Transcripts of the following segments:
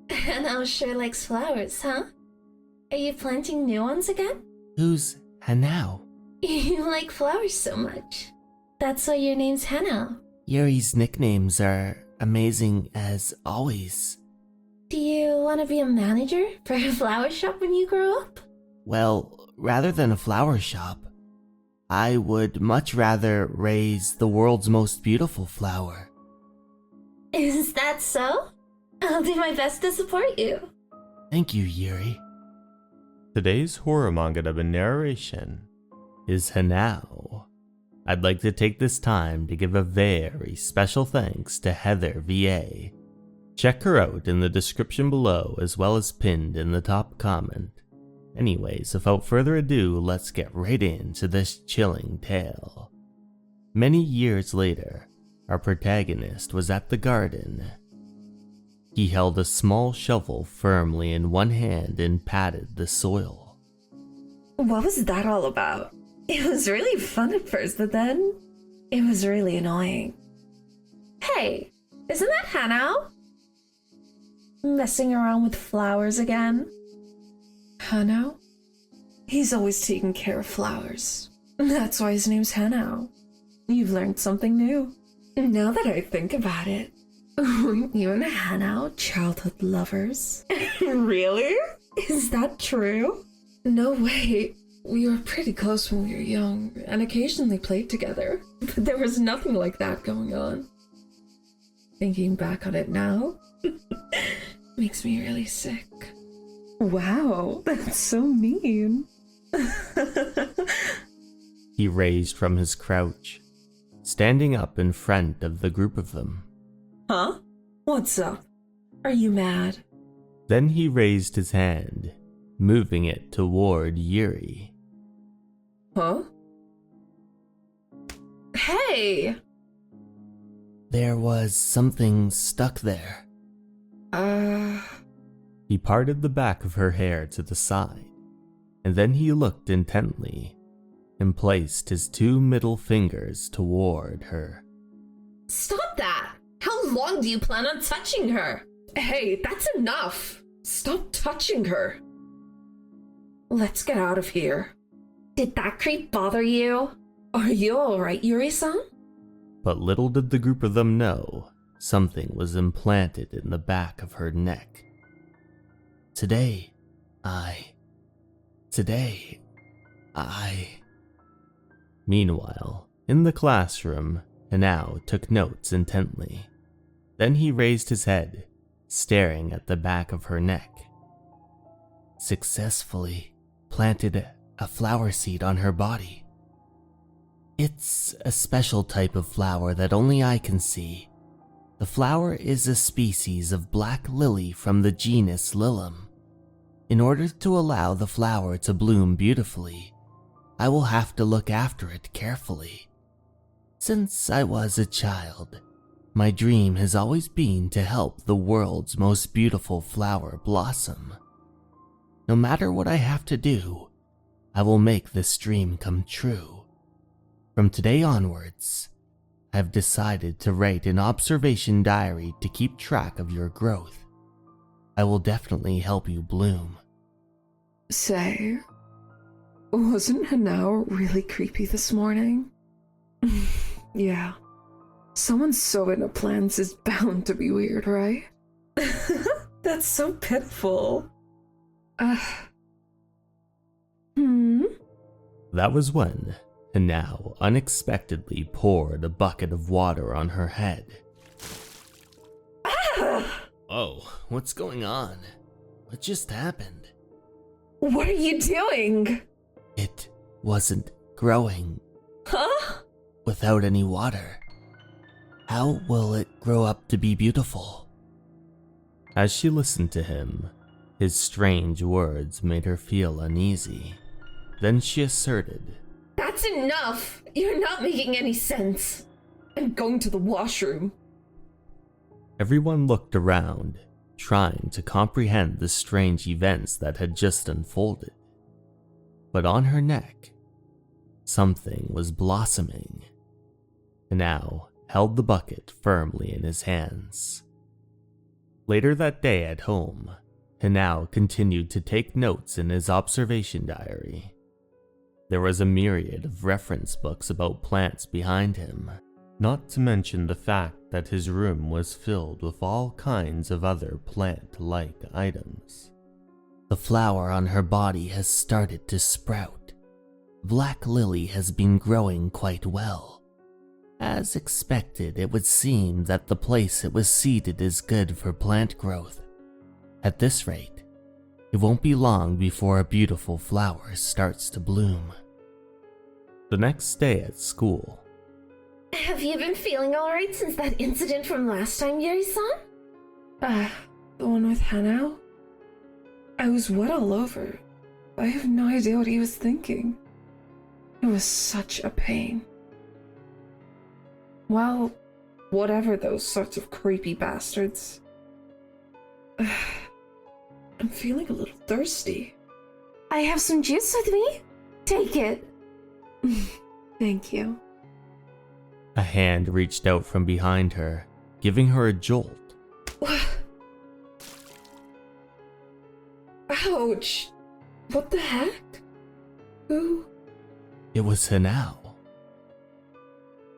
Hanao sure likes flowers, huh? Are you planting new ones again? Who's Hanao? You like flowers so much. That's why your name's Hanao. Yuri's nicknames are amazing as always. Do you want to be a manager for a flower shop when you grow up? Well, rather than a flower shop, I would much rather raise the world's most beautiful flower. Is that so? I'll do my best to support you. Thank you, Yuri. Today's horror manga dub in narration is Hanao. I'd like to take this time to give a very special thanks to HeatherTheVA. Check her out in the description below as well as pinned in the top comment. Anyways, without further ado, let's get right into this chilling tale. Many years later, our protagonist was at the garden. He held a small shovel firmly in one hand and patted the soil. What was that all about? It was really fun at first, but then it was really annoying. Hey, isn't that Hanao? Messing around with flowers again? Hanao? He's always taking care of flowers. That's why his name's Hanao. You've learned something new. Now that I think about it, weren't you and Hanao childhood lovers? Really? Is that true? No way. We were pretty close when we were young and occasionally played together, but there was nothing like that going on. Thinking back on it now makes me really sick. Wow, that's so mean. He raised from his crouch, standing up in front of the group of them. Huh? What's up? Are you mad? Then he raised his hand, moving it toward Yuri. Huh? Hey! There was something stuck there. He parted the back of her hair to the side, and then he looked intently and placed his two middle fingers toward her. Stop that! How long do you plan on touching her? Hey, that's enough! Stop touching her! Let's get out of here. Did that creep bother you? Are you alright, Yuri-san? But little did the group of them know, something was implanted in the back of her neck. Today, I... Meanwhile, in the classroom, Hanao took notes intently. Then he raised his head, staring at the back of her neck. Successfully planted a flower seed on her body. It's a special type of flower that only I can see. The flower is a species of black lily from the genus Lilium. In order to allow the flower to bloom beautifully, I will have to look after it carefully. Since I was a child, my dream has always been to help the world's most beautiful flower blossom. No matter what I have to do, I will make this dream come true. From today onwards, I have decided to write an observation diary to keep track of your growth. I will definitely help you bloom. Say, wasn't Hanao really creepy this morning? Yeah. Someone so into plants is bound to be weird, right? That's so pitiful. That was when Hanao unexpectedly poured a bucket of water on her head. Oh, what's going on? What just happened? What are you doing? It wasn't growing Huh? without any water. How will it grow up to be beautiful? As she listened to him, his strange words made her feel uneasy. Then she asserted, That's enough! You're not making any sense. I'm going to the washroom. Everyone looked around, trying to comprehend the strange events that had just unfolded. But on her neck, something was blossoming. Hanao held the bucket firmly in his hands. Later that day at home, Hanao continued to take notes in his observation diary. There was a myriad of reference books about plants behind him, not to mention the fact that his room was filled with all kinds of other plant-like items. The flower on her body has started to sprout. Black lily has been growing quite well. As expected, it would seem that the place it was seated is good for plant growth. At this rate, it won't be long before a beautiful flower starts to bloom. The next day at school, Have you been feeling alright since that incident from last time, Yuri-san? The one with Hanao? I was wet all over. I have no idea what he was thinking. It was such a pain. Well, whatever those sorts of creepy bastards. I'm feeling a little thirsty. I have some juice with me. Take it. Thank you. a hand reached out from behind her, giving her a jolt. Ouch! What the heck? Who? It was Hanao.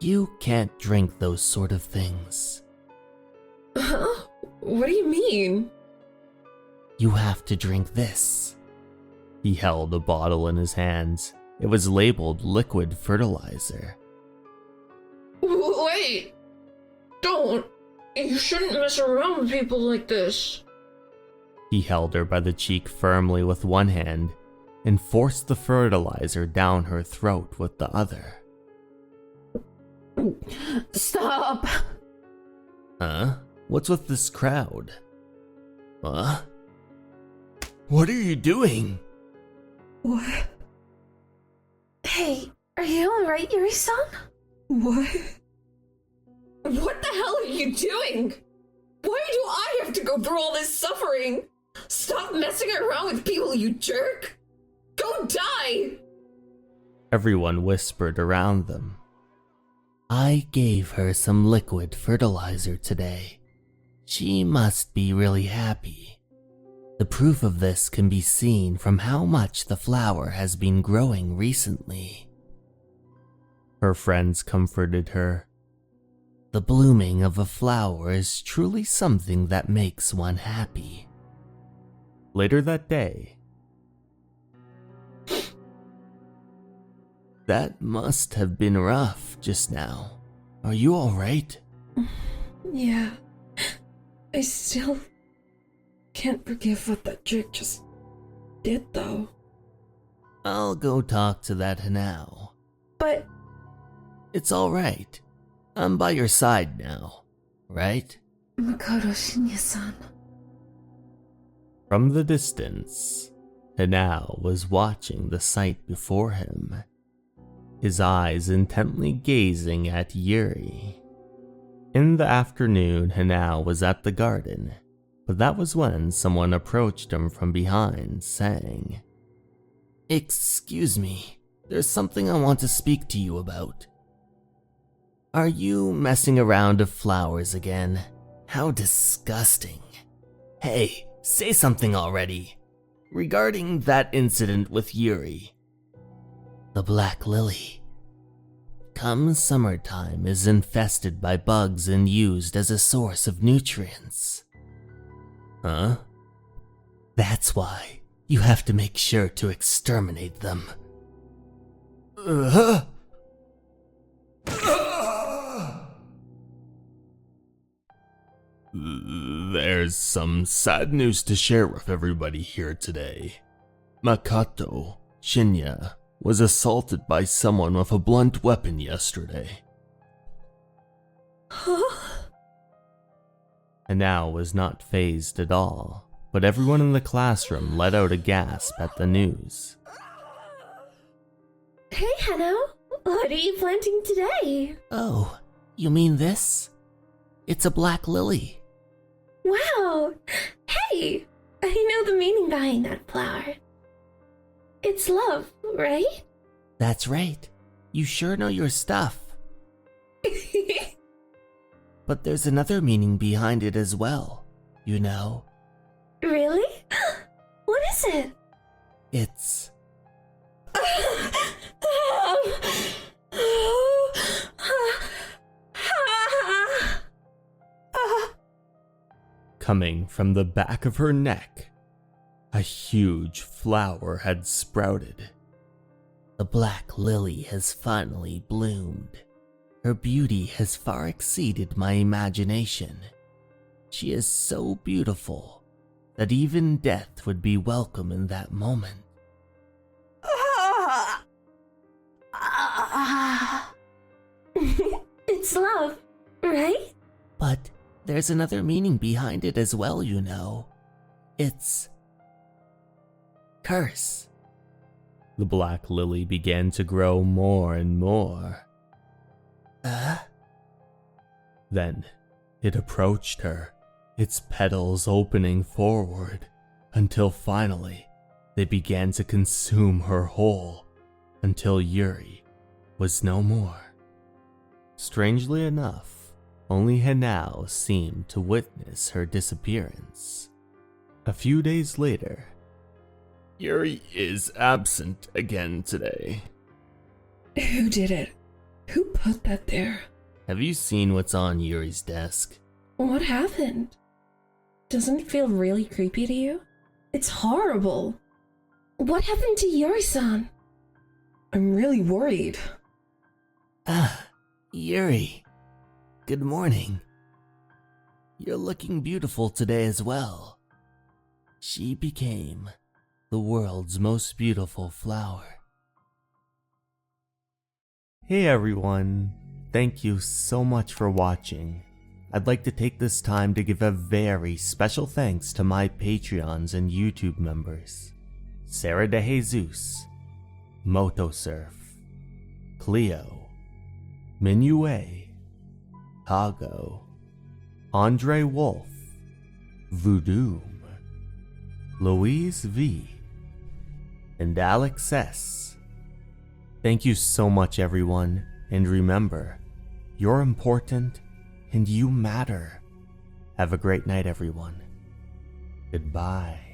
You can't drink those sort of things. Huh? What do you mean? You have to drink this. He held a bottle in his hands. It was labeled liquid fertilizer. Wait! Don't! You shouldn't mess around with people like this. He held her by the cheek firmly with one hand and forced the fertilizer down her throat with the other. Stop! Huh? What's with this crowd? Huh? What are you doing? What? Hey, are you alright, Yuri-san? What? What the hell are you doing? Why do I have to go through all this suffering? Stop messing around with people, you jerk! Go die! Everyone whispered around them. I gave her some liquid fertilizer today. She must be really happy. The proof of this can be seen from how much the flower has been growing recently. Her friends comforted her. The blooming of a flower is truly something that makes one happy. Later that day, That must have been rough just now. Are you alright? Yeah. I still can't forgive what that jerk just did, though. I'll go talk to that Hanao. But It's alright. I'm by your side now, right? Makoto Shinya-san. from the distance, Hanao was watching the sight before him, his eyes intently gazing at Yuri. In the afternoon, Hanao was at the garden, but that was when someone approached him from behind, saying, Excuse me, there's something I want to speak to you about. Are you messing around with flowers again? How disgusting. Hey, say something already. Regarding that incident with Yuri. The black lily. Come summertime is infested by bugs and used as a source of nutrients. Huh? That's why you have to make sure to exterminate them. There's some sad news to share with everybody here today. Makoto Shinya was assaulted by someone with a blunt weapon yesterday. Hanao was not fazed at all, but everyone in the classroom let out a gasp at the news. Hey, Hanao. What are you planting today? Oh, you mean this? It's a black lily. Wow! Hey! I know the meaning behind that flower. It's love, right? That's right. You sure know your stuff. But there's another meaning behind it as well. you know? Really? What is it? It's Coming from the back of her neck, a huge flower had sprouted. the black lily has finally bloomed. Her beauty has far exceeded my imagination. She is so beautiful that even death would be welcome in that moment. It's love, right? But there's another meaning behind it as well, you know. It's curse. The black lily began to grow more and more. Then it approached her, its petals opening forward, until finally they began to consume her whole, until Yuri was no more. Strangely enough, only Hanao seemed to witness her disappearance. A few days later, Yuri is absent again today. Who did it? Who put that there? Have you seen what's on Yuri's desk? What happened? Doesn't it feel really creepy to you? It's horrible. What happened to Yuri-san? I'm really worried. Yuri. Good morning. You're looking beautiful today as well. She became the world's most beautiful flower. Hey everyone, thank you so much for watching. I'd like to take this time to give a very special thanks to my Patreons and YouTube members. Sarah De Jesus, Motosurf, Cleo, Minue, Tago, Andre Wolf, Voodoo, Louise V, and Alex S. Thank you so much everyone, and remember, you're important and you matter. Have a great night everyone. Goodbye.